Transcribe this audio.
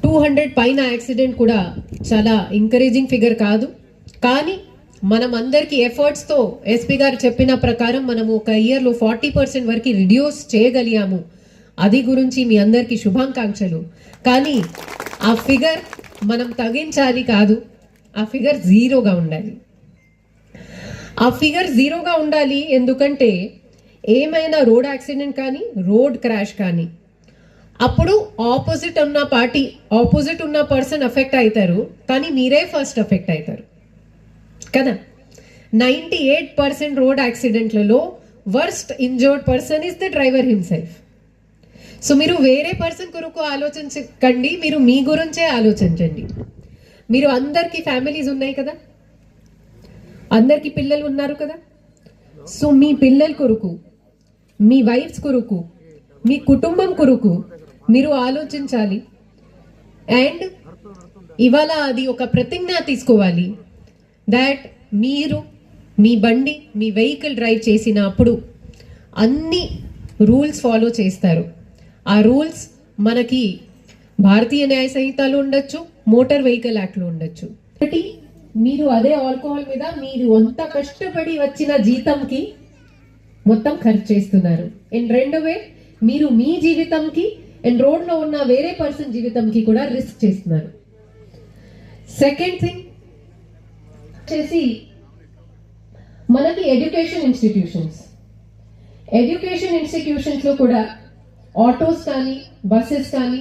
200 పైన యాక్సిడెంట్ కూడా చాలా ఎంకరేజింగ్ ఫిగర్ కాదు. కానీ మనం అందరికీ ఎఫర్ట్స్తో ఎస్పీ గారు చెప్పిన ప్రకారం మనము ఒక ఇయర్లో 40% వరకు రిడ్యూస్ చేయగలిగాము. అది గురించి మీ అందరికీ శుభాకాంక్షలు. కానీ ఆ ఫిగర్ మనం తగ్గించాలి కాదు, ఆ ఫిగర్ జీరోగా ఉండాలి. ఆ ఫిగర్ జీరోగా ఉండాలి ఎందుకంటే ఏమైనా రోడ్ యాక్సిడెంట్ కానీ రోడ్ క్రాష్ కానీ అప్పుడు ఆపోజిట్ ఉన్న పర్సన్ ఎఫెక్ట్ అవుతారు, కానీ మీరే ఫస్ట్ ఎఫెక్ట్ అవుతారు కదా. 98% రోడ్ యాక్సిడెంట్లలో worst injured person is the driver himself. So మీరు వేరే పర్సన్ కొరకు ఆలోచించకండి, మీరు మీ గురించే ఆలోచించండి. మీరు అందరికీ ఫ్యామిలీస్ ఉన్నాయి కదా, అందరికీ పిల్లలు ఉన్నారు కదా. సో మీ పిల్లల కొరకు, మీ వైఫ్స్ కొరకు, మీ కుటుంబం కొరకు మీరు ఆలోచించాలి. అండ్ ఇవాళ అది ఒక ప్రతిజ్ఞ తీసుకోవాలి దాట్ మీరు మీ బండి, మీ వెహికల్ డ్రైవ్ చేసినప్పుడు అన్ని రూల్స్ ఫాలో చేస్తారు. ఆ రూల్స్ మనకి భారతీయ న్యాయ సంహితలో ఉండొచ్చు, మోటార్ వెహికల్ యాక్ట్లో ఉండొచ్చు. ఒకటి, మీరు అదే ఆల్కహాల్ మీద మీరు అంత కష్టపడి వచ్చిన జీతంకి మొత్తం ఖర్చు చేస్తున్నారు. అండ్ రెండవే, మీరు మీ జీవితంకి అండ్ రోడ్లో ఉన్న వేరే పర్సన్ జీవితంకి కూడా రిస్క్ చేస్తున్నారు. సెకండ్ థింగ్ వచ్చేసి మనకి ఎడ్యుకేషన్ ఇన్స్టిట్యూషన్స్ లో కూడా ఆటోస్ కానీ బస్సెస్ కానీ